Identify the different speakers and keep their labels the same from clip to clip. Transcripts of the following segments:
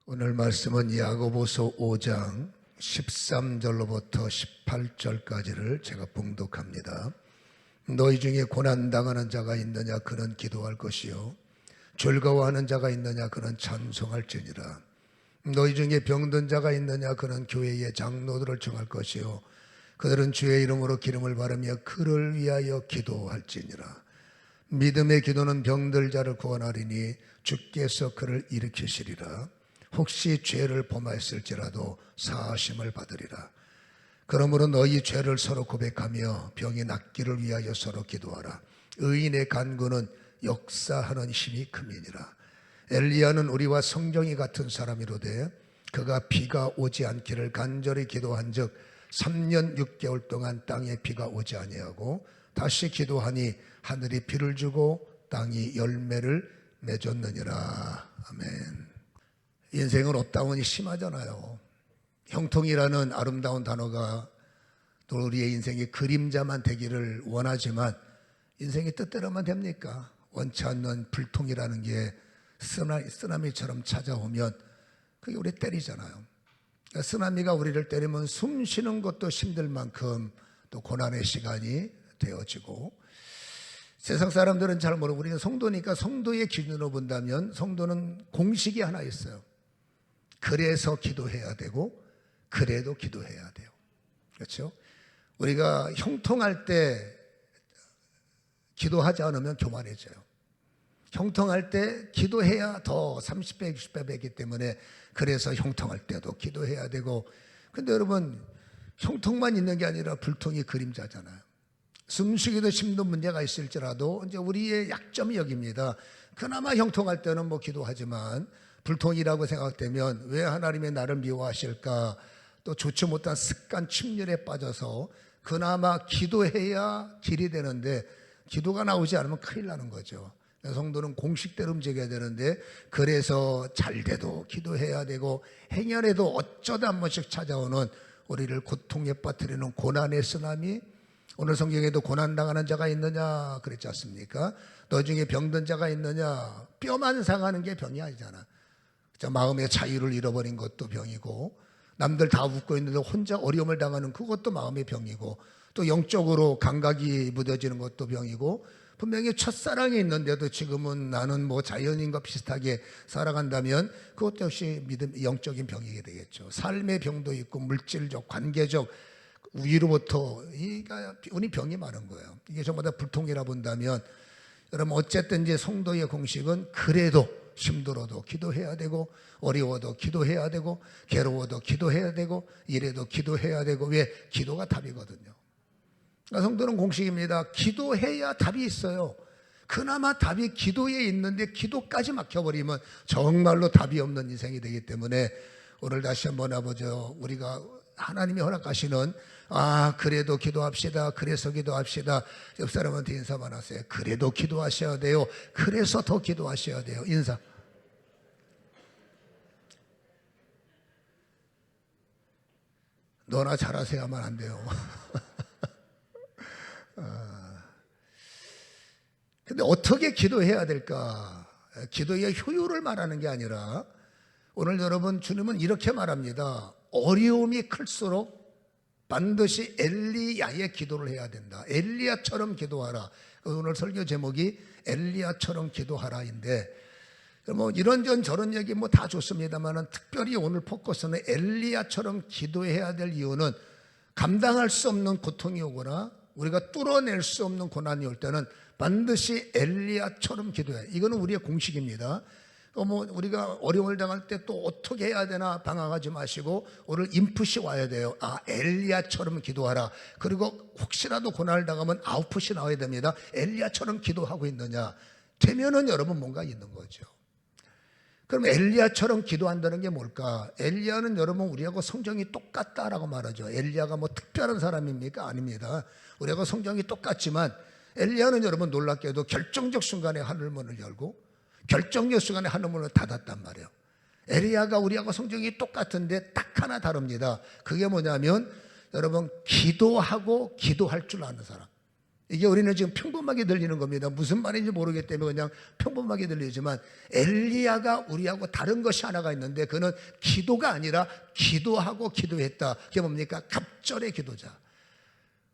Speaker 1: 오늘 말씀은 야고보서 5장 13절로부터 18절까지를 제가 봉독합니다. 너희 중에 고난당하는 자가 있느냐 그는 기도할 것이요 즐거워하는 자가 있느냐 그는 찬송할지니라. 너희 중에 병든 자가 있느냐 그는 교회의 장로들을 청할 것이요 그들은 주의 이름으로 기름을 바르며 그를 위하여 기도할지니라. 믿음의 기도는 병들 자를 구원하리니 주께서 그를 일으키시리라. 혹시 죄를 범하였을지라도 사하심을 받으리라. 그러므로 너희 죄를 서로 고백하며 병이 낫기를 위하여 서로 기도하라. 의인의 간구는 역사하는 힘이 큼이니라. 엘리야는 우리와 성경이 같은 사람이로되 그가 비가 오지 않기를 간절히 기도한즉 3년 6개월 동안 땅에 비가 오지 아니하고 다시 기도하니 하늘이 비를 주고 땅이 열매를 맺었느니라. 아멘. 인생은 업다운이 심하잖아요. 형통이라는 아름다운 단어가 또 우리의 인생의 그림자만 되기를 원하지만 인생이 뜻대로만 됩니까? 원치 않는 불통이라는 게 쓰나미처럼 찾아오면 그게 우리 때리잖아요. 쓰나미가 우리를 때리면 숨 쉬는 것도 힘들 만큼 또 고난의 시간이 되어지고, 세상 사람들은 잘 모르고 우리는 성도니까 성도의 기준으로 본다면 성도는 공식이 하나 있어요. 그래서 기도해야 되고 그래도 기도해야 돼요. 그렇죠? 우리가 형통할 때 기도하지 않으면 교만해져요. 형통할 때 기도해야 더 30배, 60배 되기 때문에 그래서 형통할 때도 기도해야 되고, 근데 여러분 형통만 있는 게 아니라 불통이 그림자잖아요. 숨쉬기도 힘든 문제가 있을지라도 이제 우리의 약점이 여기입니다. 그나마 형통할 때는 뭐 기도하지만 불통이라고 생각되면 왜 하나님이 나를 미워하실까, 또 좋지 못한 습관 침륜에 빠져서 그나마 기도해야 길이 되는데 기도가 나오지 않으면 큰일 나는 거죠. 성도는 공식대로 움직여야 되는데 그래서 잘 돼도 기도해야 되고 행여라도 어쩌다 한 번씩 찾아오는 우리를 고통에 빠뜨리는 고난의 쓰나미. 오늘 성경에도 고난당하는 자가 있느냐 그랬지 않습니까? 너 중에 병든 자가 있느냐. 뼈만 상하는 게 병이 아니잖아. 마음의 자유를 잃어버린 것도 병이고, 남들 다 웃고 있는데 혼자 어려움을 당하는 그것도 마음의 병이고, 또 영적으로 감각이 무뎌지는 것도 병이고, 분명히 첫사랑이 있는데도 지금은 나는 뭐 자연인과 비슷하게 살아간다면 그것 역시 영적인 병이게 되겠죠. 삶의 병도 있고 물질적, 관계적, 위로부터 우리 병이 많은 거예요. 이게 전부 다 불통이라 본다면, 여러분 어쨌든 이제 성도의 공식은 그래도 힘들어도 기도해야 되고, 어려워도 기도해야 되고, 괴로워도 기도해야 되고, 이래도 기도해야 되고. 왜? 기도가 답이거든요. 성도는 공식입니다. 기도해야 답이 있어요. 그나마 답이 기도에 있는데 기도까지 막혀버리면 정말로 답이 없는 인생이 되기 때문에 오늘 다시 한번 아버죠, 우리가 하나님이 허락하시는 그래도 기도합시다, 그래서 기도합시다. 옆 사람한테 인사만 하세요. 그래도 기도하셔야 돼요. 그래서 더 기도하셔야 돼요. 인사. 너나 잘하셔야만 안 돼요. 근데 어떻게 기도해야 될까? 기도의 효율을 말하는 게 아니라 오늘 여러분, 주님은 이렇게 말합니다. 어려움이 클수록 반드시 엘리야의 기도를 해야 된다. 엘리야처럼 기도하라. 오늘 설교 제목이 엘리야처럼 기도하라인데, 뭐 이런저런 저런 얘기 뭐 다 좋습니다만 특별히 오늘 포커스는 엘리야처럼 기도해야 될 이유는 감당할 수 없는 고통이 오거나 우리가 뚫어낼 수 없는 고난이 올 때는 반드시 엘리야처럼 기도해야 해요. 이거는 우리의 공식입니다. 뭐 우리가 어려움을 당할 때 또 어떻게 해야 되나 방황하지 마시고 오늘 인풋이 와야 돼요. 엘리야처럼 기도하라. 그리고 혹시라도 고난을 당하면 아웃풋이 나와야 됩니다. 엘리야처럼 기도하고 있느냐 되면은 여러분 뭔가 있는 거죠. 그럼 엘리야처럼 기도한다는 게 뭘까? 엘리야는 여러분 우리하고 성정이 똑같다라고 말하죠. 엘리야가 뭐 특별한 사람입니까? 아닙니다. 우리하고 성정이 똑같지만 엘리야는 여러분 놀랍게도 결정적 순간에 하늘문을 열고 결정적 순간에 하늘문을 닫았단 말이에요. 엘리야가 우리하고 성정이 똑같은데 딱 하나 다릅니다. 그게 뭐냐면 여러분 기도하고 기도할 줄 아는 사람. 이게 우리는 지금 평범하게 들리는 겁니다. 무슨 말인지 모르기 때문에 그냥 평범하게 들리지만 엘리야가 우리하고 다른 것이 하나가 있는데 그는 기도가 아니라 기도하고 기도했다. 그게 뭡니까? 갑절의 기도자.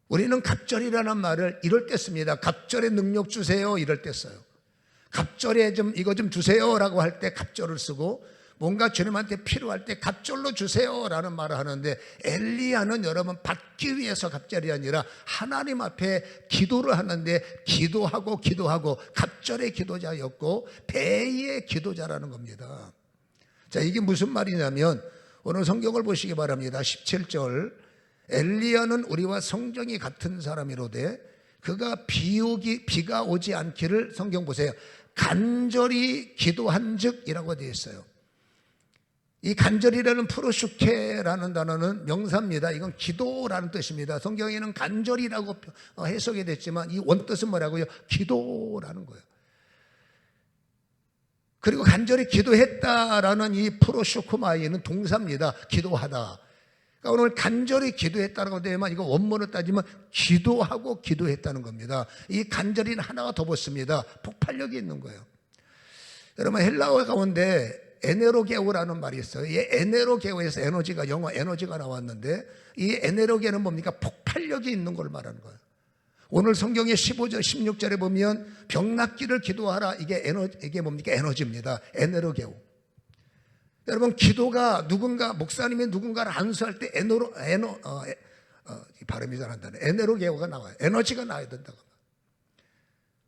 Speaker 1: 우리는 갑절이라는 말을 이럴 때 씁니다. 갑절의 능력 주세요 이럴 때 써요. 갑절에 좀 이거 좀 주세요라고 할 때 갑절을 쓰고 뭔가 주님한테 필요할 때 갑절로 주세요라는 말을 하는데 엘리야는 여러분 받기 위해서 갑절이 아니라 하나님 앞에 기도를 하는데 기도하고 갑절의 기도자였고 배의 기도자라는 겁니다. 자, 이게 무슨 말이냐면 오늘 성경을 보시기 바랍니다. 17절 엘리야는 우리와 성정이 같은 사람이로되 그가 비가 오지 않기를 성경 보세요. 간절히 기도한즉이라고 되어 있어요. 이 간절이라는 프로슈케라는 단어는 명사입니다. 이건 기도라는 뜻입니다. 성경에는 간절이라고 해석이 됐지만 이 원뜻은 뭐라고요? 기도라는 거예요. 그리고 간절히 기도했다라는 이 프로슈코마이는 동사입니다. 기도하다. 그러니까 오늘 간절히 기도했다라고 되면 이거 원문을 따지면 기도하고 기도했다는 겁니다. 이 간절히는 하나가 더 붙습니다. 폭발력이 있는 거예요. 여러분 헬라어 가운데 에네로게오라는 말이 있어요. 이 에네로게오에서 에너지가 영어 에너지가 나왔는데 이 에네로게는 뭡니까? 폭발력이 있는 걸 말하는 거예요. 오늘 성경의 15절 16절에 보면 병 낫기를 기도하라. 이게 뭡니까? 에너지입니다. 에네로게오. 여러분 기도가 누군가 목사님이 누군가를 안수할 때 발음이 잘 안 되네. 에네로게오가 나와요. 에너지가 나야 된다고.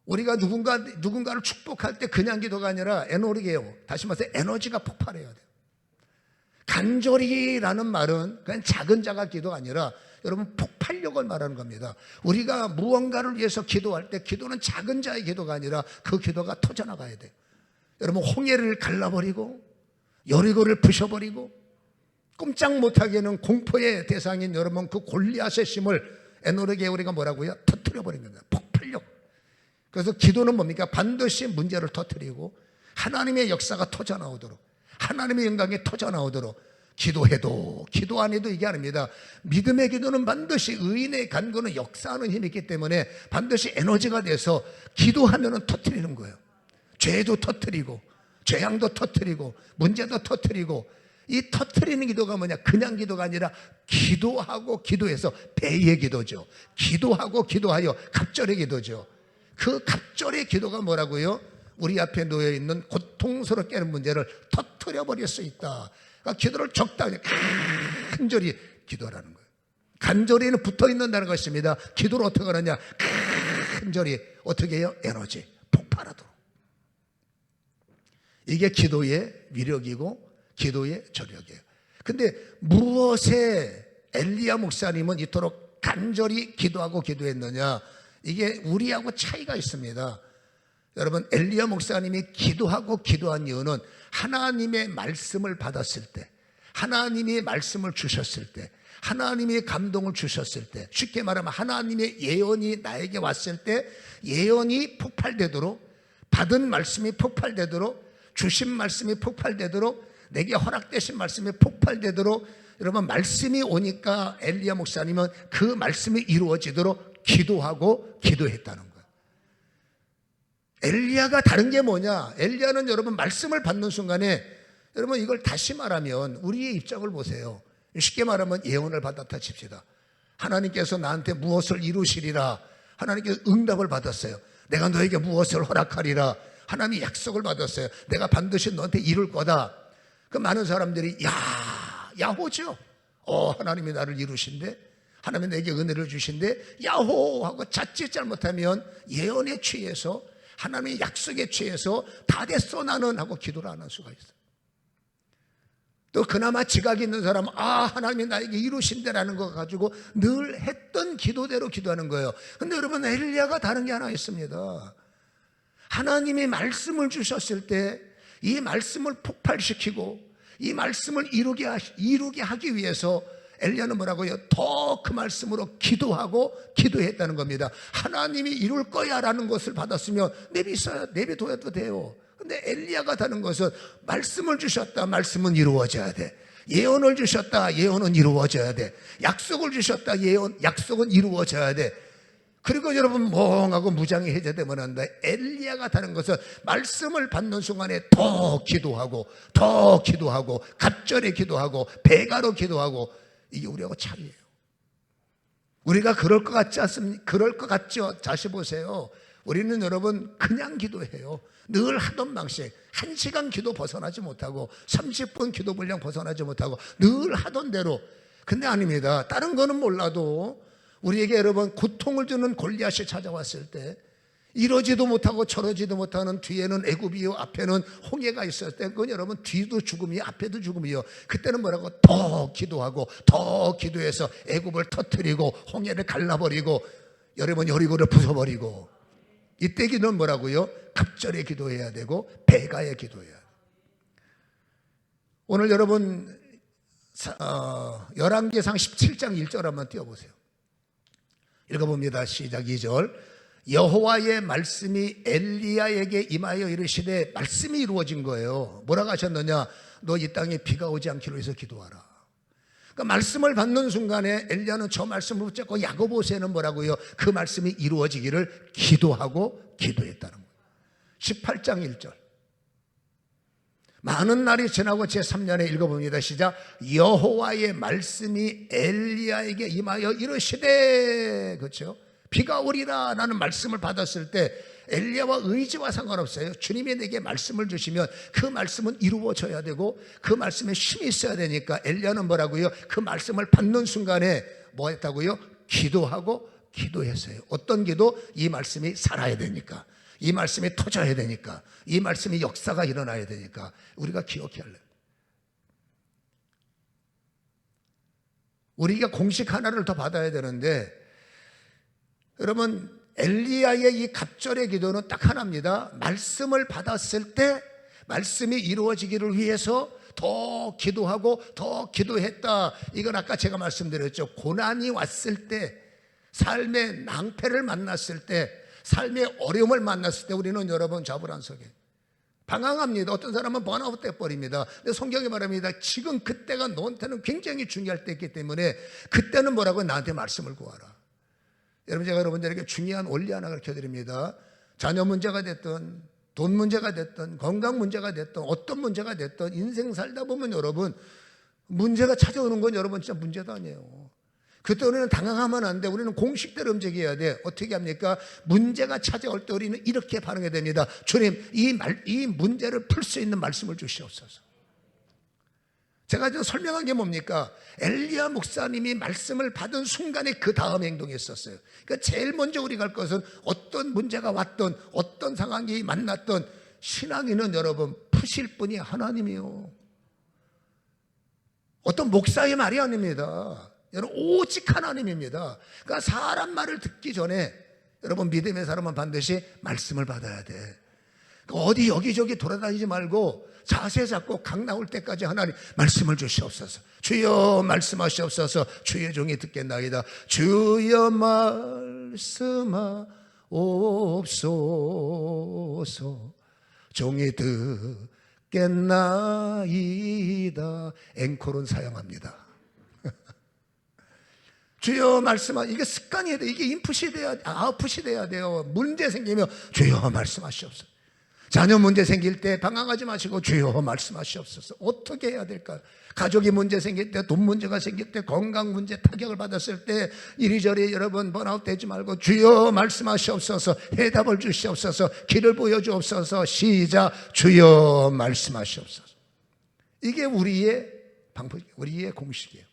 Speaker 1: 우리가 누군가를 축복할 때 그냥 기도가 아니라 에너지게요. 다시 말해서 에너지가 폭발해야 돼요. 간절히라는 말은 그냥 작은 자가 기도가 아니라 여러분 폭발력을 말하는 겁니다. 우리가 무언가를 위해서 기도할 때 기도는 작은 자의 기도가 아니라 그 기도가 터져나가야 돼요. 여러분 홍해를 갈라버리고 여리고를 부셔버리고 꼼짝 못하게는 공포의 대상인 여러분 그 골리앗의 힘을 에너지게 우리가 뭐라고요? 터뜨려버린 겁니다. 폭발력. 그래서 기도는 뭡니까? 반드시 문제를 터뜨리고 하나님의 역사가 터져나오도록 하나님의 영광이 터져나오도록 기도해도 기도 안 해도 이게 아닙니다. 믿음의 기도는 반드시 의인의 간구는 역사하는 힘이 있기 때문에 반드시 에너지가 돼서 기도하면 터뜨리는 거예요. 죄도 터뜨리고 죄악도 터뜨리고 문제도 터뜨리고 이 터뜨리는 기도가 뭐냐? 그냥 기도가 아니라 기도하고 기도해서 배의 기도죠. 기도하고 기도하여 갑절의 기도죠. 그 갑절의 기도가 뭐라고요? 우리 앞에 놓여있는 고통스럽게 하는 문제를 터뜨려버릴 수 있다. 그러니까 기도를 적당히 간절히 기도하라는 거예요. 간절히는 붙어있는다는 것입니다. 기도를 어떻게 하느냐? 간절히 어떻게 해요? 에너지 폭발하도록. 이게 기도의 위력이고 기도의 저력이에요. 근데 무엇에 엘리야 목사님은 이토록 간절히 기도하고 기도했느냐? 이게 우리하고 차이가 있습니다. 여러분 엘리야 목사님이 기도하고 기도한 이유는 하나님의 말씀을 받았을 때 하나님이 말씀을 주셨을 때 하나님이 감동을 주셨을 때 쉽게 말하면 하나님의 예언이 나에게 왔을 때 예언이 폭발되도록 받은 말씀이 폭발되도록 주신 말씀이 폭발되도록 내게 허락되신 말씀이 폭발되도록 여러분 말씀이 오니까 엘리야 목사님은 그 말씀이 이루어지도록 기도하고 기도했다는 거예요. 엘리야가 다른 게 뭐냐? 엘리야는 여러분 말씀을 받는 순간에 여러분 이걸 다시 말하면 우리의 입장을 보세요. 쉽게 말하면 예언을 받았다 칩시다. 하나님께서 나한테 무엇을 이루시리라. 하나님께서 응답을 받았어요. 내가 너에게 무엇을 허락하리라. 하나님이 약속을 받았어요. 내가 반드시 너한테 이룰 거다. 그 많은 사람들이 야호죠. 하나님이 나를 이루신대. 하나님이 내게 은혜를 주신대. 야호 하고 자칫 잘못하면 예언에 취해서 하나님의 약속에 취해서 다 됐어 나는 하고 기도를 안 할 수가 있어요. 또 그나마 지각이 있는 사람은 하나님이 나에게 이루신대라는 거 가지고 늘 했던 기도대로 기도하는 거예요. 근데 여러분 엘리야가 다른 게 하나 있습니다. 하나님이 말씀을 주셨을 때 이 말씀을 폭발시키고 이 말씀을 이루게 하기 위해서 엘리야는 뭐라고요? 더 그 말씀으로 기도하고 기도했다는 겁니다. 하나님이 이룰 거야 라는 것을 받았으면 내비둬도 돼요. 근데 엘리야가 다른 것은 말씀을 주셨다. 말씀은 이루어져야 돼. 예언을 주셨다. 예언은 이루어져야 돼. 약속을 주셨다. 약속은 이루어져야 돼. 그리고 여러분 멍하고 무장이 해제되면 한다. 엘리야가 다른 것은 말씀을 받는 순간에 더 기도하고 더 기도하고 갑절에 기도하고 배가로 기도하고, 이게 우리하고 차이예요. 우리가 그럴 것 같지 않습니까? 그럴 것 같죠? 다시 보세요. 우리는 여러분 그냥 기도해요. 늘 하던 방식, 1시간 기도 벗어나지 못하고 30분 기도 분량 벗어나지 못하고 늘 하던 대로. 근데 아닙니다. 다른 거는 몰라도 우리에게 여러분 고통을 주는 골리앗이 찾아왔을 때 이러지도 못하고 저러지도 못하는, 뒤에는 애굽이요 앞에는 홍해가 있을 때, 그건 여러분 뒤도 죽음이요 앞에도 죽음이요. 그때는 뭐라고? 더 기도하고 더 기도해서 애굽을 터뜨리고 홍해를 갈라버리고 여러분 여리고를 부숴버리고, 이때 기도는 뭐라고요? 갑절에 기도해야 되고 배가에 기도해야 돼요. 오늘 여러분 열왕기상 17장 1절 한번 띄워보세요. 읽어봅니다. 시작. 2절. 여호와의 말씀이 엘리야에게 임하여 이르시되, 말씀이 이루어진 거예요. 뭐라고 하셨느냐? 너 이 땅에 비가 오지 않기로 해서 기도하라. 그러니까 말씀을 받는 순간에 엘리야는 저 말씀을 붙잡고 야고보서에는 뭐라고요? 그 말씀이 이루어지기를 기도하고 기도했다는 거예요. 18장 1절. 많은 날이 지나고 제3년에 읽어봅니다. 시작. 여호와의 말씀이 엘리야에게 임하여 이르시되, 그렇죠? 비가 오리라 라는 말씀을 받았을 때 엘리야와 의지와 상관없어요. 주님이 내게 말씀을 주시면 그 말씀은 이루어져야 되고 그 말씀에 힘이 있어야 되니까 엘리야는 뭐라고요? 그 말씀을 받는 순간에 뭐 했다고요? 기도하고 기도했어요. 어떤 기도? 이 말씀이 살아야 되니까, 이 말씀이 터져야 되니까, 이 말씀이 역사가 일어나야 되니까 우리가 기억해야 해요. 우리가 공식 하나를 더 받아야 되는데, 여러분 엘리야의 이 갑절의 기도는 딱 하나입니다. 말씀을 받았을 때 말씀이 이루어지기를 위해서 더 기도하고 더 기도했다. 이건 아까 제가 말씀드렸죠. 고난이 왔을 때, 삶의 낭패를 만났을 때, 삶의 어려움을 만났을 때 우리는 여러분 자불안석에 방황합니다. 어떤 사람은 번아웃 돼버립니다. 근데 성경이 말합니다. 지금 그때가 너한테는 굉장히 중요할 때이기 때문에 그때는 뭐라고? 나한테 말씀을 구하라. 여러분, 제가 여러분들에게 중요한 원리 하나 가르쳐드립니다. 자녀 문제가 됐든 돈 문제가 됐든 건강 문제가 됐든 어떤 문제가 됐든 인생 살다 보면 여러분 문제가 찾아오는 건 여러분 진짜 문제도 아니에요. 그때 우리는 당황하면 안 돼. 우리는 공식대로 움직여야 돼. 어떻게 합니까? 문제가 찾아올 때 우리는 이렇게 반응해야 됩니다. 주님, 이 문제를 풀 수 있는 말씀을 주시옵소서. 제가 지금 설명한 게 뭡니까? 엘리야 목사님이 말씀을 받은 순간에 그 다음 행동했었어요. 그러니까 제일 먼저 우리가 할 것은 어떤 문제가 왔던 어떤 상황이 만났던 신앙인은 여러분 푸실 분이 하나님이요. 어떤 목사의 말이 아닙니다. 여러분 오직 하나님입니다. 그러니까 사람 말을 듣기 전에 여러분 믿음의 사람은 반드시 말씀을 받아야 돼. 그러니까 어디 여기저기 돌아다니지 말고 자세 잡고 각 나올 때까지 하나님 말씀을 주시옵소서. 주여 말씀하시옵소서. 주의 종이 듣겠나이다. 주여 말씀하옵소서. 종이 듣겠나이다. 앵콜은 사용합니다. 주여 말씀하, 이게 습관이 돼요. 이게 인풋이 돼야, 아웃풋이 돼야 돼요. 문제 생기면 주여 말씀하시옵소서. 자녀 문제 생길 때 방황하지 마시고 주여 말씀하시옵소서. 어떻게 해야 될까요? 가족이 문제 생길 때, 돈 문제가 생길 때, 건강 문제 타격을 받았을 때 이리저리 여러분 번아웃 되지 말고 주여 말씀하시옵소서. 해답을 주시옵소서. 길을 보여주옵소서. 시작. 주여 말씀하시옵소서. 이게 우리의 방법, 우리의 공식이에요.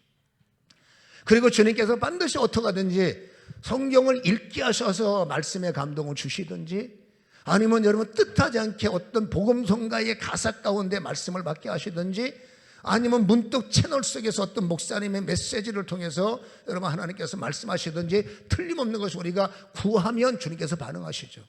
Speaker 1: 그리고 주님께서 반드시 어떻게 하든지 성경을 읽게 하셔서 말씀의 감동을 주시든지, 아니면 여러분 뜻하지 않게 어떤 복음성가의 가사 가운데 말씀을 받게 하시든지, 아니면 문득 채널 속에서 어떤 목사님의 메시지를 통해서 여러분 하나님께서 말씀하시든지, 틀림없는 것을 우리가 구하면 주님께서 반응하시죠.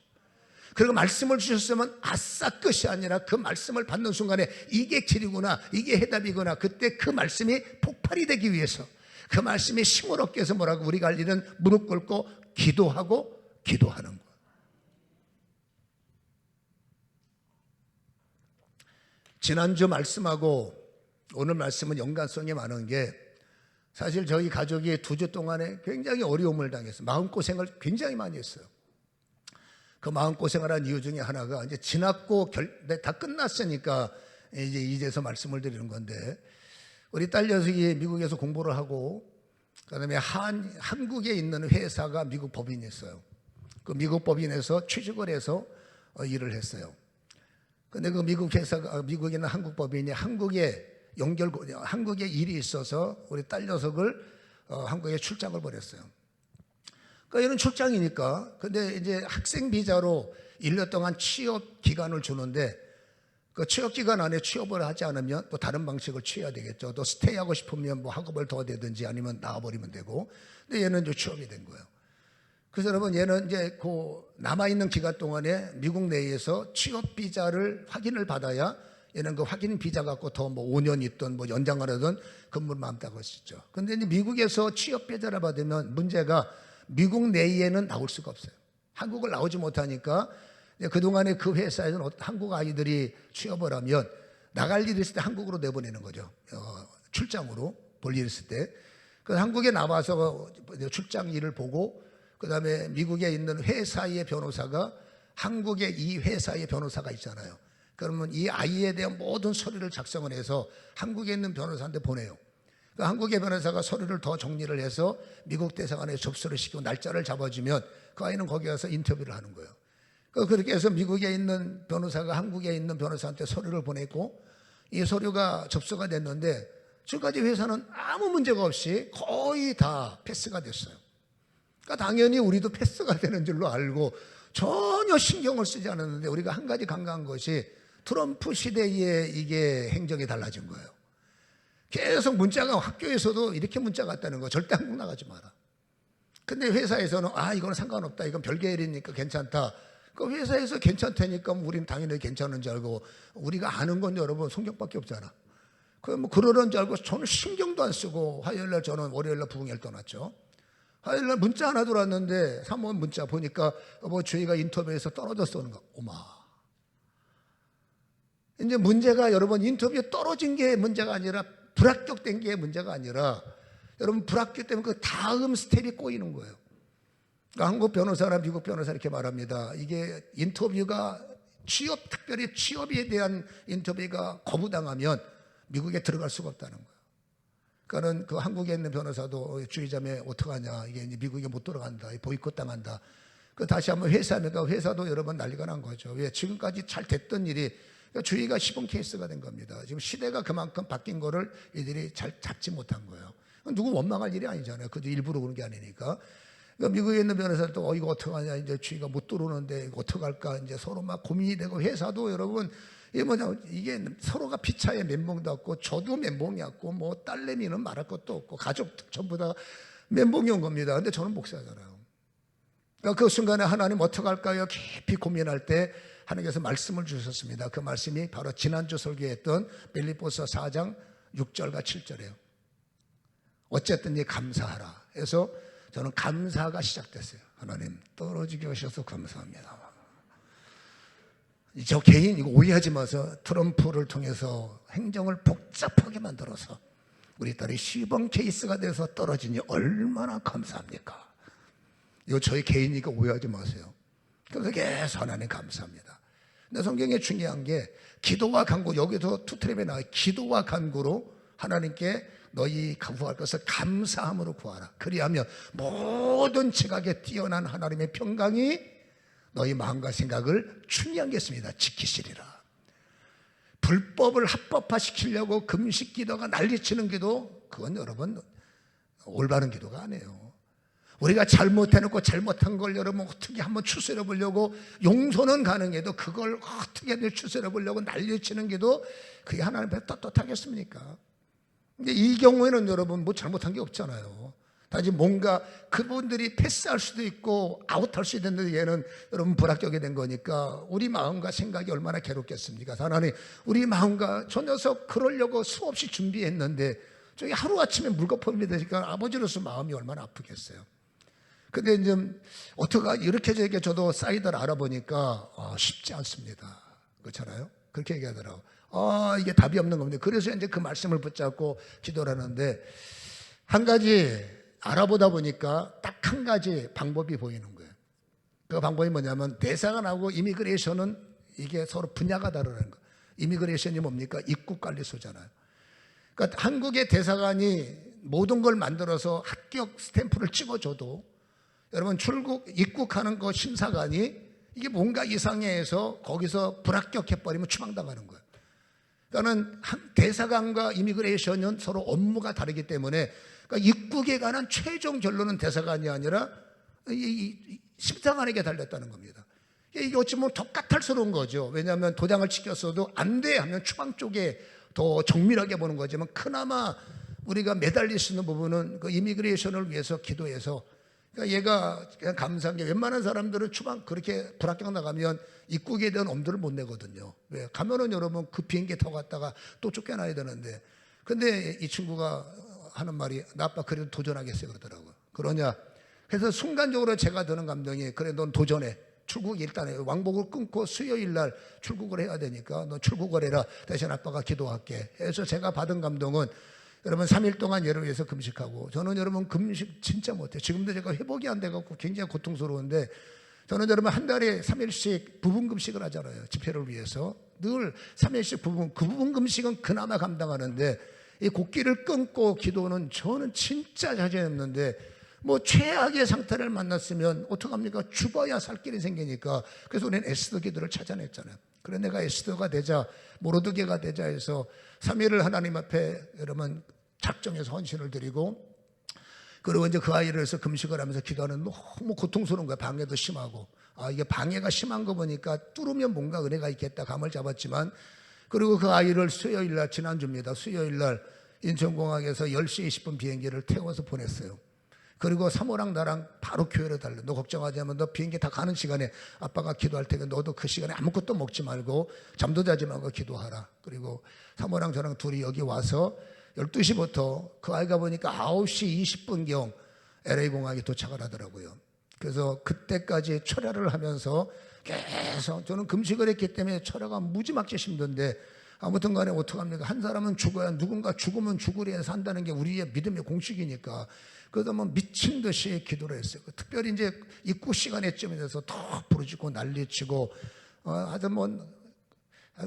Speaker 1: 그리고 말씀을 주셨으면 아싸 끝이 아니라 그 말씀을 받는 순간에 이게 길이구나, 이게 해답이구나, 그때 그 말씀이 폭발이 되기 위해서, 그 말씀이 힘을 얻기 위해서 뭐라고? 우리가 할 일은 무릎 꿇고 기도하고 기도하는 거예요. 지난주 말씀하고 오늘 말씀은 연관성이 많은 게, 사실 저희 가족이 2주 동안에 굉장히 어려움을 당했어요. 마음고생을 굉장히 많이 했어요. 그 마음고생을 한 이유 중에 하나가 이제 지났고 다 끝났으니까 이제 이제서 말씀을 드리는 건데, 우리 딸 녀석이 미국에서 공부를 하고 그다음에 한국에 있는 회사가 미국 법인이 있어요. 그 미국 법인에서 취직을 해서 일을 했어요. 근데 그 미국 회사가, 미국에 있는 한국 법인이 한국에 일이 있어서 우리 딸 녀석을 한국에 출장을 보냈어요. 그러니까 이런 출장이니까, 근데 이제 학생 비자로 1년 동안 취업 기간을 주는데, 그 취업 기간 안에 취업을 하지 않으면 또 다른 방식을 취해야 되겠죠. 또 스테이하고 싶으면 뭐 학업을 더 되든지 아니면 나와버리면 되고. 근데 얘는 이제 취업이 된 거예요. 그래서 여러분, 얘는 이제 그 남아있는 기간 동안에 미국 내에서 취업 비자를 확인을 받아야 얘는 그 확인 비자 갖고 더 뭐 5년 있든 뭐 연장을 하든 근무를 마음대로 할 수 있죠. 근데 이제 미국에서 취업 비자를 받으면 문제가 미국 내에는 나올 수가 없어요. 한국을 나오지 못하니까 그동안에 그 회사에서는 한국 아이들이 취업을 하면 나갈 일이 있을 때 한국으로 내보내는 거죠. 출장으로 볼 일이 있을 때. 그래서 한국에 나와서 출장 일을 보고, 그 다음에 미국에 있는 회사의 변호사가 한국에 이 회사의 변호사가 있잖아요. 그러면 이 아이에 대한 모든 서류를 작성을 해서 한국에 있는 변호사한테 보내요. 그 한국의 변호사가 서류를 더 정리를 해서 미국 대사관에 접수를 시키고 날짜를 잡아주면 그 아이는 거기 가서 인터뷰를 하는 거예요. 그렇게 해서 미국에 있는 변호사가 한국에 있는 변호사한테 서류를 보냈고, 이 서류가 접수가 됐는데 지금까지 회사는 아무 문제가 없이 거의 다 패스가 됐어요. 그러니까 당연히 우리도 패스가 되는 줄로 알고 전혀 신경을 쓰지 않았는데, 우리가 한 가지 간과한 것이 트럼프 시대에 이게 행정이 달라진 거예요. 계속 문자가, 학교에서도 이렇게 문자가 왔다는 거, 절대 한국 나가지 마라. 근데 회사에서는 이건 상관없다, 이건 별개 일이니까 괜찮다. 그 회사에서 괜찮다니까 우리는 당연히 괜찮은 줄 알고, 우리가 아는 건 여러분 성경밖에 없잖아. 뭐 그러는 줄 알고 저는 신경도 안 쓰고, 화요일날 저는 월요일날 부흥회를 떠났죠. 화요일날 문자 하나 들어왔는데 사모님 문자 보니까 뭐 저희가 인터뷰에서 떨어졌어 하는 거. 오마. 이제 문제가 여러분 인터뷰에 떨어진 게 문제가 아니라, 불합격된 게 문제가 아니라, 여러분 불합격 때문에 그 다음 스텝이 꼬이는 거예요. 그러니까 한국 변호사나 미국 변호사 이렇게 말합니다. 이게 인터뷰가 특별히 취업에 대한 인터뷰가 거부당하면 미국에 들어갈 수가 없다는 거예요. 그러니까는 그 한국에 있는 변호사도 주의자매 어떡하냐, 이게 이제 미국에 못 들어간다, 보이콧 당한다. 그 다시 한번 회사니까 회사도 여러 번 난리가 난 거죠. 왜? 지금까지 잘 됐던 일이, 그러니까 주의가 시범 케이스가 된 겁니다. 지금 시대가 그만큼 바뀐 거를 이들이 잘 잡지 못한 거예요. 누구 원망할 일이 아니잖아요. 그도 일부러 그런 게 아니니까. 그러니까 미국에 있는 변호사도 이거 어떡하냐, 이제 주의가 못 들어오는데 이거 어떡할까, 이제 서로 막 고민이 되고, 회사도 여러분 이게 서로가 피차에 멘붕도 없고, 저도 멘붕이 없고, 뭐 딸내미는 말할 것도 없고, 가족 전부 다 멘붕이 온 겁니다. 근데 저는 목사잖아요. 그러니까 그 순간에 하나님 어떡할까요? 깊이 고민할 때 하나님께서 말씀을 주셨습니다. 그 말씀이 바로 지난주 설교했던 빌립보서 4장 6절과 7절이에요. 어쨌든 감사하라 해서 저는 감사가 시작됐어요. 하나님 떨어지게 하셔서 감사합니다. 저 개인 이거 오해하지 마세요. 트럼프를 통해서 행정을 복잡하게 만들어서 우리 딸이 시범 케이스가 돼서 떨어지니 얼마나 감사합니까? 이거 저희 개인이니까 오해하지 마세요. 그래서 계속 하나님 감사합니다. 근데 성경에 중요한 게 기도와 간구, 여기서 투트랩에 나와요. 기도와 간구로 하나님께 너희 구할 것을 감사함으로 구하라. 그리하면 모든 지각에 뛰어난 하나님의 평강이 너희 마음과 생각을 충리하겠습니다. 지키시리라. 불법을 합법화시키려고 금식 기도가 난리치는 기도, 그건 여러분 올바른 기도가 아니에요. 우리가 잘못해놓고 잘못한 걸 여러분 어떻게 한번 추스려 보려고, 용서는 가능해도 그걸 어떻게 추스려 보려고 난리치는 기도, 그게 하나님 앞에 떳떳하겠습니까? 근데 이 경우에는 여러분 뭐 잘못한 게 없잖아요. 다시 뭔가 그분들이 패스할 수도 있고 아웃할 수도 있는데, 얘는 여러분 불합격이 된 거니까 우리 마음과 생각이 얼마나 괴롭겠습니까? 하나님, 우리 마음과 저 녀석 그러려고 수없이 준비했는데 저기 하루아침에 물거품이 되니까 아버지로서 마음이 얼마나 아프겠어요. 근데 이제 어떻게 이렇게 저도 사이드를 알아보니까 쉽지 않습니다. 그렇잖아요? 그렇게 얘기하더라고. 이게 답이 없는 겁니다. 그래서 이제 그 말씀을 붙잡고 기도를 하는데, 한 가지 알아보다 보니까 딱 한 가지 방법이 보이는 거예요. 그 방법이 뭐냐면 대사관하고 이미그레이션은 이게 서로 분야가 다르는 거예요. 이미그레이션이 뭡니까? 입국관리소잖아요. 그러니까 한국의 대사관이 모든 걸 만들어서 합격 스탬프를 찍어줘도 여러분 입국하는 거 심사관이 이게 뭔가 이상해서 거기서 불합격해버리면 추방당하는 거예요. 그러니까 대사관과 이미그레이션은 서로 업무가 다르기 때문에 그러니까 입국에 관한 최종 결론은 대사관이 아니라 심사관에게 달렸다는 겁니다. 이게 어찌 보면 더 까탈스러운 거죠. 왜냐하면 도장을 찍혔어도 안 돼 하면 추방 쪽에 더 정밀하게 보는 거지만 그나마 우리가 매달릴 수 있는 부분은 그 이미그레이션을 위해서 기도해서 그러니까 얘가 그냥 감사한 게 웬만한 사람들은 추방 그렇게 불합격 나가면 입국에 대한 엄두를 못 내거든요. 왜? 가면은 여러분 그 비행기 타고 갔다가 또 쫓겨나야 되는데 근데 이 친구가 하는 말이 나 아빠 그래도 도전하겠어요 그러더라고요. 그러냐? 그래서 순간적으로 제가 드는 감정이 그래 넌 도전해. 출국 일단 해. 왕복을 끊고 수요일 날 출국을 해야 되니까 너 출국을 해라. 대신 아빠가 기도할게. 그래서 제가 받은 감동은 여러분 3일 동안 얘를 위해서 금식하고 저는 여러분 금식 진짜 못해요. 지금도 제가 회복이 안 돼갖고 굉장히 고통스러운데 저는 여러분 한 달에 3일씩 부분 금식을 하잖아요. 집회를 위해서 늘 3일씩 그 부분 금식은 그나마 감당하는데 이 곡기를 끊고 기도는 저는 진짜 자신 없는데 뭐 최악의 상태를 만났으면 어떡합니까? 죽어야 살 길이 생기니까 그래서 우리는 에스더 기도를 찾아냈잖아요. 그래 내가 에스더가 되자 모르드게가 되자 해서 3일을 하나님 앞에 여러분 작정해서 헌신을 드리고 그리고 이제 그 아이를 해서 금식을 하면서 기도하는 너무 고통스러운 거야. 방해도 심하고 이게 방해가 심한 거 보니까 뚫으면 뭔가 은혜가 있겠다 감을 잡았지만 그리고 그 아이를 수요일 날 지난주입니다. 수요일 날 인천공항에서 10시 20분 비행기를 태워서 보냈어요. 그리고 사모랑 나랑 바로 교회로 달려. 너 걱정하지 마. 너 비행기 다 가는 시간에 아빠가 기도할 테니까 너도 그 시간에 아무것도 먹지 말고 잠도 자지 말고 기도하라. 그리고 사모랑 저랑 둘이 여기 와서 12시부터 그 아이가 보니까 9시 20분경 LA 공항에 도착을 하더라고요. 그래서 그때까지 철야를 하면서 계속 저는 금식을 했기 때문에 철야가 무지막지 힘든데 아무튼 간에 어떡합니까? 한 사람은 죽어야 누군가 죽으면 죽으려 산다는 게 우리의 믿음의 공식이니까 그러다 뭐 미친 듯이 기도를 했어요. 특별히 이제 입국 시간에쯤에 돼서 더 부르짖고 난리치고 하여튼 뭐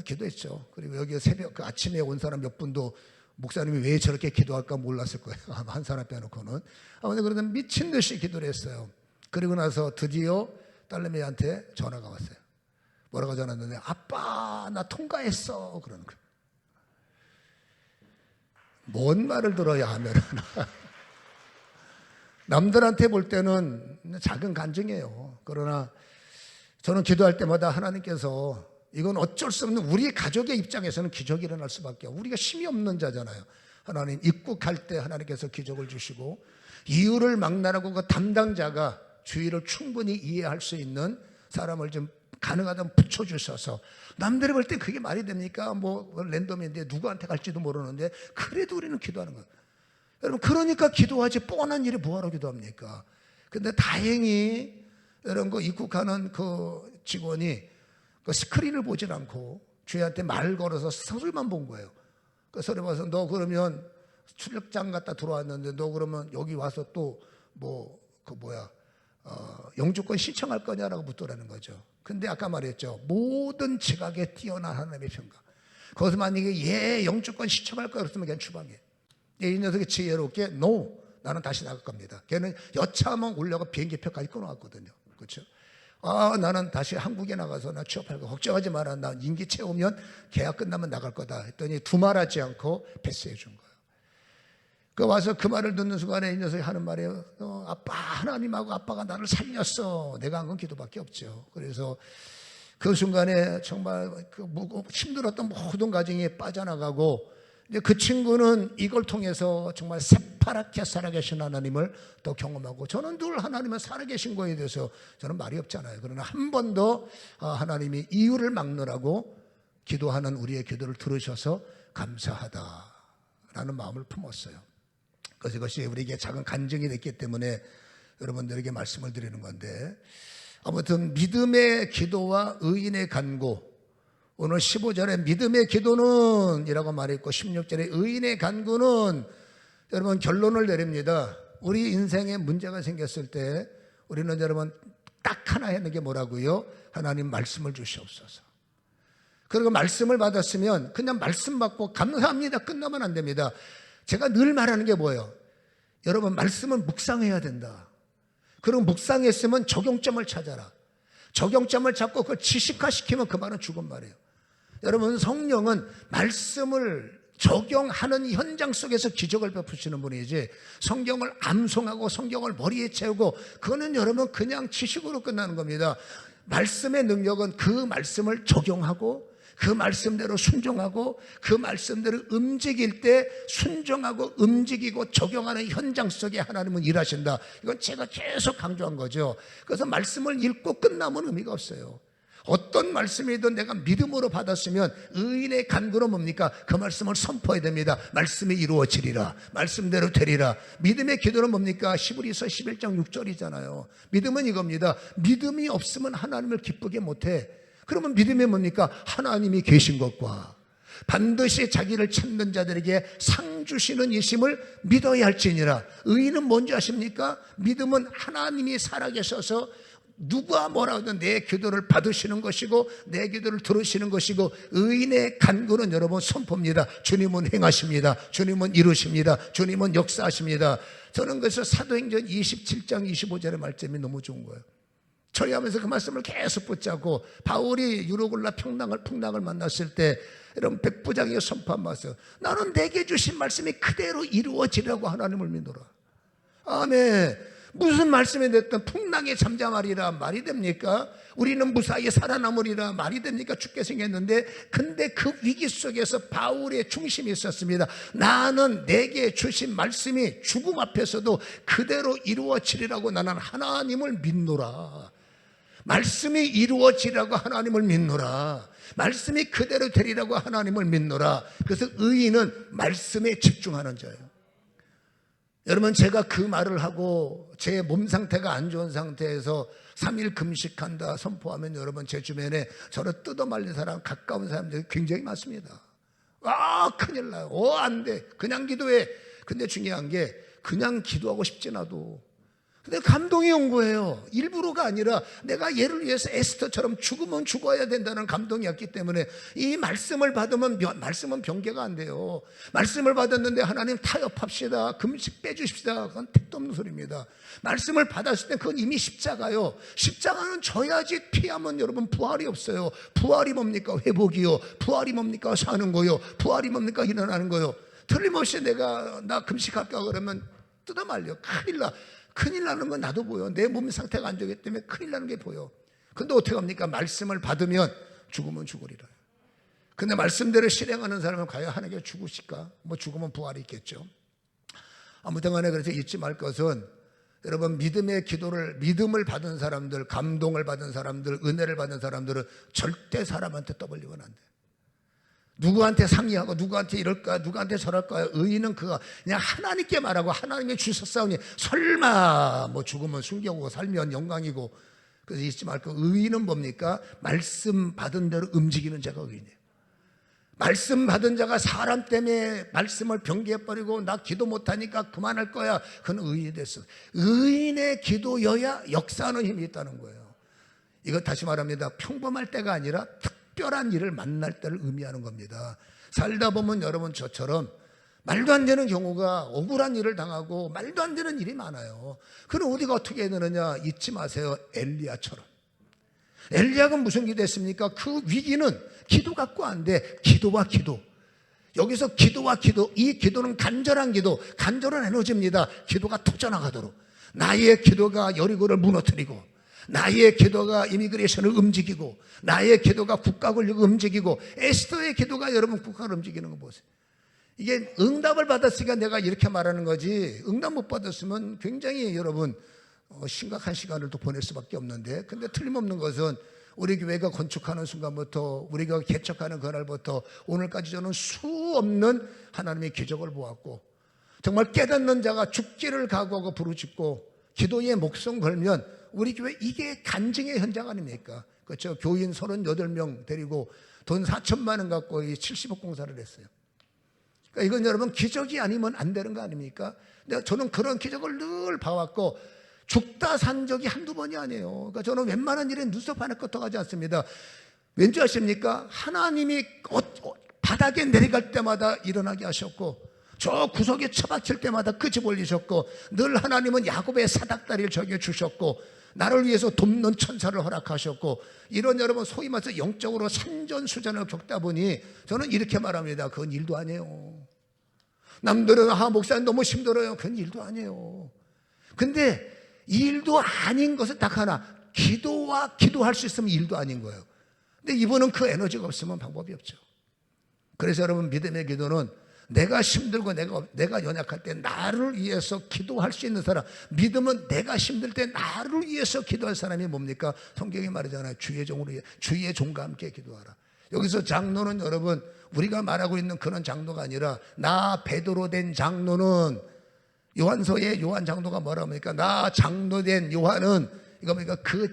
Speaker 1: 기도했죠. 그리고 여기 새벽 그 아침에 온 사람 몇 분도 목사님이 왜 저렇게 기도할까 몰랐을 거예요. 한 사람 빼놓고는. 아무튼 그러다 미친 듯이 기도를 했어요. 그리고 나서 드디어 딸내미한테 전화가 왔어요. 뭐라고 전화 왔는데 아빠 나 통과했어 그러는 거예요. 뭔 말을 들어야 하면은 남들한테 볼 때는 작은 간증이에요. 그러나 저는 기도할 때마다 하나님께서 이건 어쩔 수 없는 우리 가족의 입장에서는 기적이 일어날 수밖에 없어요. 우리가 힘이 없는 자잖아요. 하나님 입국할 때 하나님께서 기적을 주시고 이유를 막론하고 그 담당자가 주의를 충분히 이해할 수 있는 사람을 좀 가능하다면 붙여주셔서 남들이 볼 때 그게 말이 됩니까? 뭐 랜덤인데 누구한테 갈지도 모르는데 그래도 우리는 기도하는 거예요. 여러분 그러니까 기도하지 뻔한 일이 뭐하러 기도합니까? 근데 다행히 여러분 그 입국하는 그 직원이 그 스크린을 보질 않고 주희한테 말 걸어서 서술만 본 거예요. 그 서류 봐서 너 그러면 출력장 갔다 들어왔는데 너 그러면 여기 와서 또 뭐 그 영주권 신청할 거냐라고 묻더라는 거죠. 근데 아까 말했죠. 모든 지각에 뛰어난 하나님의 평가. 거기서 만약에 영주권 신청할 거야 그랬으면 그냥 추방해. 이 녀석이 지혜롭게 no 나는 다시 나갈 겁니다. 걔는 여차하면 올려가 비행기표까지 끊어왔거든요. 그렇죠? 나는 다시 한국에 나가서 나 취업할 거 걱정하지 마라. 나 임기 채우면 계약 끝나면 나갈 거다 했더니 두말하지 않고 패스해 준 거예요. 그 와서 그 말을 듣는 순간에 이 녀석이 하는 말이에요. 아빠 하나님하고 아빠가 나를 살렸어. 내가 한 건 기도밖에 없죠. 그래서 그 순간에 정말 그 힘들었던 모든 가정이 빠져나가고 이제 그 친구는 이걸 통해서 정말 새파랗게 살아계신 하나님을 또 경험하고 저는 늘 하나님은 살아계신 거에 대해서 저는 말이 없잖아요. 그러나 한 번 더 하나님이 이유를 막느라고 기도하는 우리의 기도를 들으셔서 감사하다라는 마음을 품었어요. 그래서 이것이 우리에게 작은 간증이 됐기 때문에 여러분들에게 말씀을 드리는 건데 아무튼 믿음의 기도와 의인의 간구 오늘 15절에 믿음의 기도는 이라고 말했고 16절에 의인의 간구는 여러분 결론을 내립니다. 우리 인생에 문제가 생겼을 때 우리는 여러분 딱 하나 하는 게 뭐라고요? 하나님 말씀을 주시옵소서. 그리고 말씀을 받았으면 그냥 말씀 받고 감사합니다 끝나면 안 됩니다. 제가 늘 말하는 게 뭐예요? 여러분 말씀은 묵상해야 된다. 그리고 묵상했으면 적용점을 찾아라. 적용점을 찾고 그걸 지식화시키면 그 말은 죽은 말이에요. 여러분 성령은 말씀을 적용하는 현장 속에서 기적을 베푸시는 분이지, 성경을 암송하고 성경을 머리에 채우고 그거는 여러분 그냥 지식으로 끝나는 겁니다. 말씀의 능력은 그 말씀을 적용하고 그 말씀대로 순종하고 그 말씀대로 움직일 때 순종하고 움직이고 적용하는 현장 속에 하나님은 일하신다. 이건 제가 계속 강조한 거죠. 그래서 말씀을 읽고 끝나면 의미가 없어요. 어떤 말씀이든 내가 믿음으로 받았으면 의인의 간구는 뭡니까? 그 말씀을 선포해야 됩니다. 말씀이 이루어지리라. 말씀대로 되리라. 믿음의 기도는 뭡니까? 히브리서 11장 6절이잖아요. 믿음은 이겁니다. 믿음이 없으면 하나님을 기쁘게 못해. 그러면 믿음이 뭡니까? 하나님이 계신 것과 반드시 자기를 찾는 자들에게 상 주시는 이심을 믿어야 할지니라. 의인은 뭔지 아십니까? 믿음은 하나님이 살아계셔서 누가 뭐라 하든 내 기도를 받으시는 것이고 내 기도를 들으시는 것이고, 의인의 간구는 여러분 선포입니다. 주님은 행하십니다. 주님은 이루십니다. 주님은 역사하십니다. 저는 그래서 사도행전 27장 25절의 말씀이 너무 좋은 거예요. 처리하면서 그 말씀을 계속 붙잡고, 바울이 유로굴라 풍랑을 만났을 때 여러분 백부장이 선포한 말씀, 나는 내게 주신 말씀이 그대로 이루어지라고 하나님을 믿노라. 아멘. 무슨 말씀이 됐든 풍랑에 잠잠하리라 말이 됩니까? 우리는 무사히 살아남으리라 말이 됩니까? 죽게 생겼는데, 근데 그 위기 속에서 바울의 중심이 있었습니다. 나는 내게 주신 말씀이 죽음 앞에서도 그대로 이루어지리라고 나는 하나님을 믿노라. 말씀이 이루어지라고 하나님을 믿노라. 말씀이 그대로 되리라고 하나님을 믿노라. 그래서 의인은 말씀에 집중하는 자예요. 여러분 제가 그 말을 하고 제 몸 상태가 안 좋은 상태에서 3일 금식한다 선포하면 여러분 제 주변에 저를 뜯어말린 사람, 가까운 사람들이 굉장히 많습니다. 큰일 나요. 안 돼. 그냥 기도해. 근데 중요한 게 그냥 기도하고 싶진 않아도, 근데 감동이 온 거예요. 일부러가 아니라 내가 얘를 위해서 에스더처럼 죽으면 죽어야 된다는 감동이었기 때문에, 이 말씀을 받으면 말씀은 변개가 안 돼요. 말씀을 받았는데 하나님 타협합시다, 금식 빼주십시다, 그건 택도 없는 소리입니다. 말씀을 받았을 때 그건 이미 십자가요. 십자가는 져야지 피하면 여러분 부활이 없어요. 부활이 뭡니까? 회복이요. 부활이 뭡니까? 사는 거요. 부활이 뭡니까? 일어나는 거요. 틀림없이 나 금식할까 그러면 뜯어말려. 큰일 나는 건 나도 보여. 내 몸 상태가 안 좋기 때문에 큰일 나는 게 보여. 근데 어떻게 합니까? 말씀을 받으면 죽으면 죽으리라. 근데 말씀대로 실행하는 사람은 과연 하나님께 죽으실까? 죽으면 부활이 있겠죠. 아무튼 간에 그래서 잊지 말 것은, 여러분 믿음을 받은 사람들, 감동을 받은 사람들, 은혜를 받은 사람들은 절대 사람한테 떠벌리면 안 돼. 누구한테 상의하고 누구한테 이럴까 누구한테 저럴까. 의인은 그거 그냥 하나님께 말하고, 하나님이 주셨사오니 설마 죽으면 순경이고 살면 영광이고. 그래서 잊지 말고, 의인은 뭡니까? 말씀 받은 대로 움직이는 자가 의인이에요. 말씀 받은 자가 사람 때문에 말씀을 변개해버리고 나 기도 못하니까 그만할 거야, 그건 의인이 됐어. 의인의 기도여야 역사하는 힘이 있다는 거예요. 이거 다시 말합니다. 평범할 때가 아니라 특별한 일을 만날 때를 의미하는 겁니다. 살다 보면 여러분 저처럼 말도 안 되는 경우가, 억울한 일을 당하고 말도 안 되는 일이 많아요. 그럼 우리가 어떻게 해야 되느냐? 잊지 마세요. 엘리야처럼. 엘리야가 무슨 기도했습니까? 그 위기는 기도 갖고 안 돼. 기도와 기도. 여기서 기도와 기도, 이 기도는 간절한 기도, 간절한 에너지입니다. 기도가 터져나가도록. 나의 기도가 여리고를 무너뜨리고, 나의 기도가 이미그레이션을 움직이고, 나의 기도가 국가 권력을 움직이고, 에스더의 기도가 여러분 국가를 움직이는 거 보세요. 이게 응답을 받았으니까 내가 이렇게 말하는 거지, 응답 못 받았으면 굉장히 여러분 심각한 시간을 또 보낼 수밖에 없는데, 근데 틀림없는 것은 우리 교회가 건축하는 순간부터, 우리가 개척하는 그날부터 오늘까지 저는 수 없는 하나님의 기적을 보았고, 정말 깨닫는 자가 죽기를 각오하고 부르짖고 기도에 목숨 걸면 우리 교회 이게 간증의 현장 아닙니까? 그렇죠. 교인 38명 데리고 돈 4천만 원 갖고 이 70억 공사를 했어요. 그러니까 이건 여러분 기적이 아니면 안 되는 거 아닙니까? 근데 저는 그런 기적을 늘 봐왔고 죽다 산 적이 한두 번이 아니에요. 그러니까 저는 웬만한 일에 눈썹 하나 끄떡하지 않습니다. 왠지 아십니까? 하나님이 바닥에 내려갈 때마다 일어나게 하셨고 저 구석에 처박힐 때마다 끄집 올리셨고 늘 하나님은 야곱의 사닥다리를 저에게 주셨고 나를 위해서 돕는 천사를 허락하셨고 이런 여러분 소위 말해서 영적으로 산전수전을 겪다 보니 저는 이렇게 말합니다. 그건 일도 아니에요. 남들은 목사님 너무 힘들어요. 그건 일도 아니에요. 근데 일도 아닌 것은 딱 하나, 기도와 기도할 수 있으면 일도 아닌 거예요. 근데 이분은 그 에너지가 없으면 방법이 없죠. 그래서 여러분 믿음의 기도는 내가 힘들고 내가 연약할 때 나를 위해서 기도할 수 있는 사람, 믿음은 내가 힘들 때 나를 위해서 기도할 사람이 뭡니까? 성경이 말하잖아요. 주의 종과 함께 기도하라. 여기서 장로는 여러분 우리가 말하고 있는 그런 장로가 아니라 나 베드로 된 장로는 요한서의 요한 장로가 뭐라고 합니까? 나 장로 된 요한은 이거 뭡니까? 그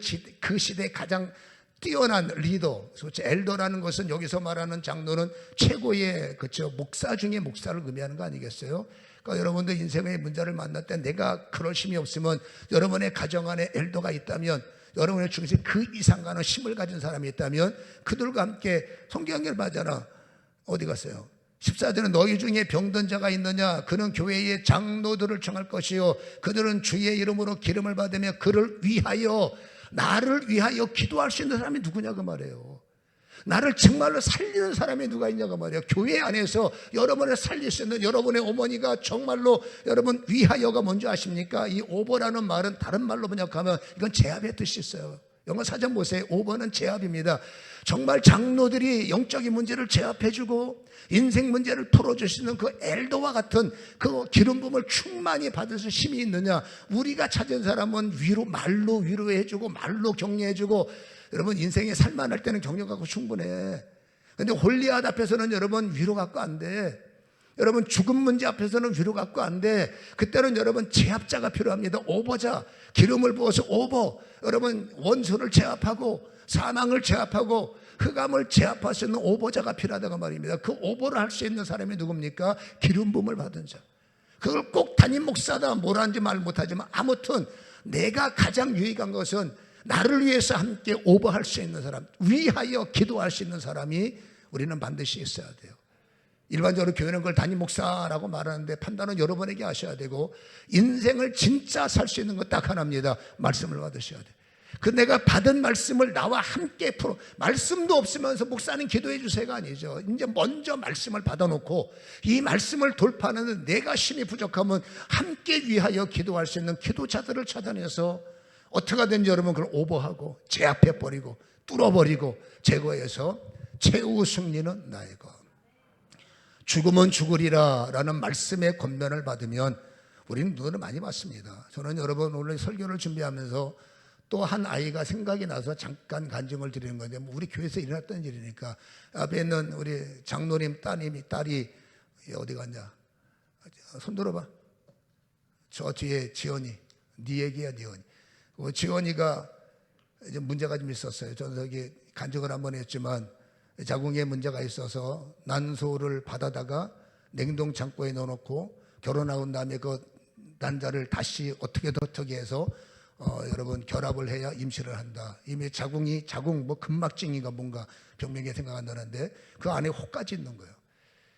Speaker 1: 시대 가장 뛰어난 리더, 그렇죠? 엘더라는 것은 여기서 말하는 장로는 최고의 그렇죠? 목사 중에 목사를 의미하는 거 아니겠어요? 그러니까 여러분들 인생의 문제를 만날 때 내가 그럴 힘이 없으면 여러분의 가정 안에 엘더가 있다면 여러분의 중심에 그 이상 가는 힘을 가진 사람이 있다면 그들과 함께 성경에 말하잖아. 어디 갔어요? 14절은 너희 중에 병든 자가 있느냐? 그는 교회의 장로들을 청할 것이요 그들은 주의 이름으로 기름을 받으며 그를 위하여 나를 위하여 기도할 수 있는 사람이 누구냐고 말해요. 나를 정말로 살리는 사람이 누가 있냐고 말이에요. 교회 안에서 여러분을 살릴 수 있는 여러분의 어머니가 정말로 여러분 위하여가 뭔지 아십니까? 이 오버라는 말은 다른 말로 번역하면 이건 제압의 뜻이 있어요. 영어 사전 보세요. 오버는 제압입니다. 정말 장로들이 영적인 문제를 제압해주고 인생 문제를 풀어주시는 그 엘더와 같은 그 기름 부음을 충만히 받을 수 힘이 있느냐? 우리가 찾은 사람은 말로 위로해주고 말로 격려해주고 여러분 인생에 살만할 때는 격려 갖고 충분해. 근데 골리앗 앞에서는 여러분 위로 갖고 안 돼. 여러분 죽음 문제 앞에서는 위로 갖고 안 돼. 그때는 여러분 제압자가 필요합니다. 오버자, 기름을 부어서 오버. 여러분 원수를 제압하고 사망을 제압하고 흑암을 제압할 수 있는 오버자가 필요하다고 말입니다. 그 오버를 할 수 있는 사람이 누굽니까? 기름 부음을 받은 자. 그걸 꼭 담임 목사다 뭐라는지 말 못하지만 아무튼 내가 가장 유익한 것은 나를 위해서 함께 오버할 수 있는 사람, 위하여 기도할 수 있는 사람이 우리는 반드시 있어야 돼요. 일반적으로 교회는 그걸 담임 목사라고 말하는데 판단은 여러분에게 하셔야 되고 인생을 진짜 살 수 있는 것 딱 하나입니다. 말씀을 받으셔야 돼요. 그 내가 받은 말씀을 나와 함께 풀어. 말씀도 없으면서 목사님 기도해 주세요가 아니죠. 이제 먼저 말씀을 받아놓고 이 말씀을 돌파하는 내가 힘이 부족하면 함께 위하여 기도할 수 있는 기도자들을 찾아내서 어떻게 하든지 여러분 그걸 오버하고 제압해버리고 뚫어버리고 제거해서 최후 승리는 나의 것. 죽으면 죽으리라 라는 말씀의 권면을 받으면 우리는 눈을 많이 봤습니다. 저는 여러분 오늘 설교를 준비하면서 또 한 아이가 생각이 나서 잠깐 간증을 드리는 건데 우리 교회에서 일어났던 일이니까 앞에 있는 우리 장로님 딸이 어디 갔냐? 손 들어봐. 저 뒤에 지원이 네 얘기야 지원이. 지원이가 이제 문제가 좀 있었어요. 저는 여기 간증을 한번 했지만 자궁에 문제가 있어서 난소를 받아다가 냉동 창고에 넣어놓고 결혼하고 다음에 그 난자를 다시 어떻게 해서 여러분 결합을 해야 임신을 한다. 이미 자궁 뭐 근막증인가 뭔가 병명에 생각 안 나는데 그 안에 혹까지 있는 거예요.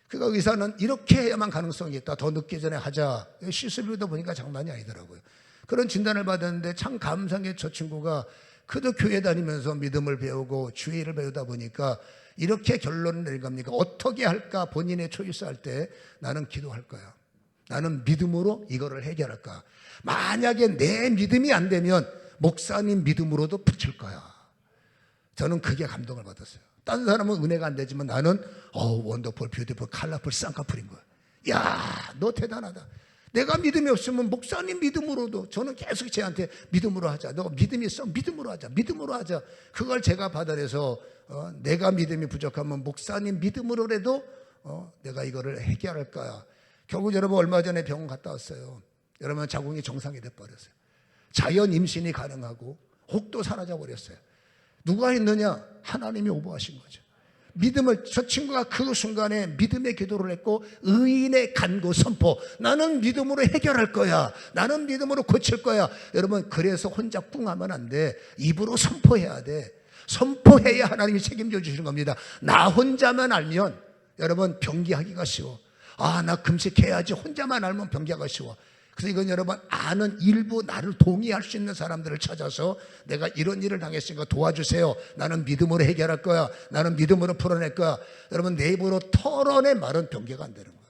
Speaker 1: 그러니까 의사는 이렇게 해야만 가능성이 있다. 더 늦기 전에 하자. 시술비도 보니까 장난이 아니더라고요. 그런 진단을 받았는데 참 감사하게 저 친구가 그도 교회 다니면서 믿음을 배우고 주의를 배우다 보니까 이렇게 결론을 내린 겁니까? 어떻게 할까? 본인의 초이스 할 때 나는 기도할 거야. 나는 믿음으로 이거를 해결할 거야. 만약에 내 믿음이 안 되면 목사님 믿음으로도 붙일 거야. 저는 그게 감동을 받았어요. 다른 사람은 은혜가 안 되지만 나는 원더풀, 뷰티풀, 컬러풀, 쌍꺼풀인 거야. 야, 너 대단하다. 내가 믿음이 없으면 목사님 믿음으로도 저는 계속 쟤한테 믿음으로 하자. 너 믿음이 있어? 믿음으로 하자. 믿음으로 하자. 그걸 제가 받아내서 내가 믿음이 부족하면 목사님 믿음으로라도 내가 이거를 해결할 거야. 결국 여러분 얼마 전에 병원 갔다 왔어요. 여러분 자궁이 정상이 돼버렸어요. 자연 임신이 가능하고 혹도 사라져 버렸어요. 누가 했느냐? 하나님이 오버하신 거죠. 믿음을, 저 친구가 그 순간에 믿음의 기도를 했고 의인의 간구 선포. 나는 믿음으로 해결할 거야. 나는 믿음으로 고칠 거야. 여러분, 그래서 혼자 꿍하면 안 돼. 입으로 선포해야 돼. 선포해야 하나님이 책임져 주시는 겁니다. 나 혼자만 알면 여러분 병기하기가 쉬워. 아, 나 금식해야지. 혼자만 알면 병기하기가 쉬워. 그래서 이건 여러분, 아는 일부 나를 동의할 수 있는 사람들을 찾아서 내가 이런 일을 당했으니까 도와주세요. 나는 믿음으로 해결할 거야. 나는 믿음으로 풀어낼 거야. 여러분, 내 입으로 털어내 말은 병기가 안 되는 거예요.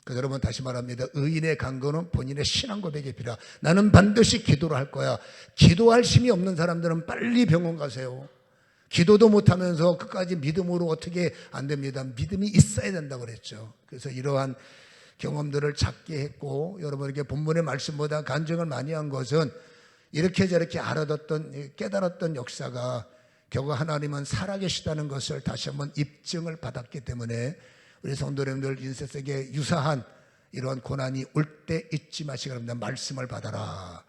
Speaker 1: 그래서 여러분, 다시 말합니다. 의인의 간구는 본인의 신앙 고백이 필요하다. 나는 반드시 기도를 할 거야. 기도할 힘이 없는 사람들은 빨리 병원 가세요. 기도도 못하면서 끝까지 믿음으로 어떻게 안 됩니다. 믿음이 있어야 된다고 그랬죠. 그래서 이러한 경험들을 찾게 했고, 여러분에게 본문의 말씀보다 간증을 많이 한 것은 이렇게 저렇게 알아듣던, 깨달았던 역사가 결국 하나님은 살아계시다는 것을 다시 한번 입증을 받았기 때문에 우리 성도님들 인생 속에 유사한 이러한 고난이 올 때 잊지 마시기 바랍니다. 말씀을 받아라.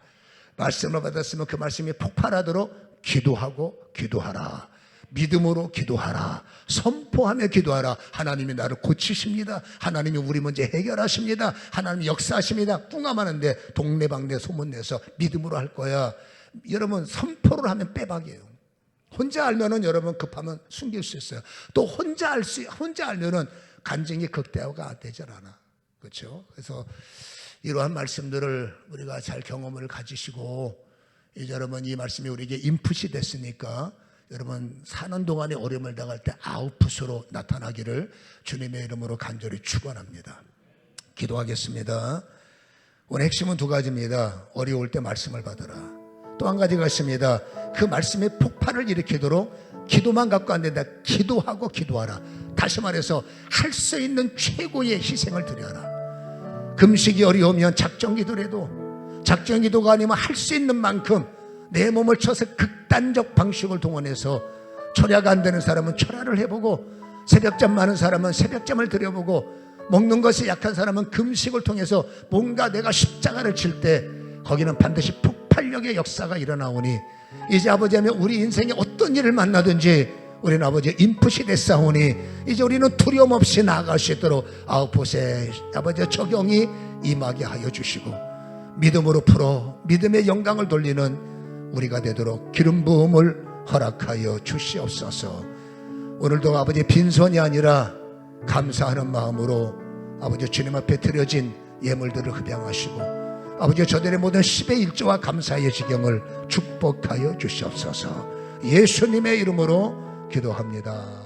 Speaker 1: 말씀을 받았으면 그 말씀이 폭발하도록 기도하고 기도하라. 믿음으로 기도하라. 선포하며 기도하라. 하나님이 나를 고치십니다. 하나님이 우리 문제 해결하십니다. 하나님이 역사하십니다. 꿍하면는데 동네방네 소문내서 믿음으로 할 거야. 여러분, 선포를 하면 빼박이에요. 혼자 알면은 여러분 급하면 숨길 수 있어요. 또 혼자 알면은 간증이 극대화가 되질 않아. 그렇죠? 그래서 이러한 말씀들을 우리가 잘 경험을 가지시고, 이제 여러분 이 말씀이 우리에게 인풋이 됐으니까 여러분 사는 동안에 어려움을 당할 때 아웃풋으로 나타나기를 주님의 이름으로 간절히 축원합니다. 기도하겠습니다. 오늘 핵심은 두 가지입니다. 어려울 때 말씀을 받아라. 또 한 가지가 있습니다. 그 말씀의 폭발을 일으키도록 기도만 갖고 안 된다. 기도하고 기도하라. 다시 말해서 할 수 있는 최고의 희생을 드려라. 금식이 어려우면 작정기도라도, 작정기도가 아니면 할 수 있는 만큼 내 몸을 쳐서 극단적 방식을 동원해서, 철야가 안 되는 사람은 철야를 해보고, 새벽잠 많은 사람은 새벽잠을 들여보고, 먹는 것이 약한 사람은 금식을 통해서 뭔가 내가 십자가를 칠 때 거기는 반드시 폭발력의 역사가 일어나오니, 이제 아버지 하면 우리 인생에 어떤 일을 만나든지 우리는 아버지 인풋이 됐사오니 이제 우리는 두려움 없이 나아갈 수 있도록 아웃풋의 아버지 적용이 임하게 하여 주시고, 믿음으로 풀어 믿음의 영광을 돌리는 우리가 되도록 기름 부음을 허락하여 주시옵소서. 오늘도 아버지 빈손이 아니라 감사하는 마음으로 아버지 주님 앞에 드려진 예물들을 흡양하시고, 아버지 저들의 모든 10의 1조와 감사의 지경을 축복하여 주시옵소서. 예수님의 이름으로 기도합니다.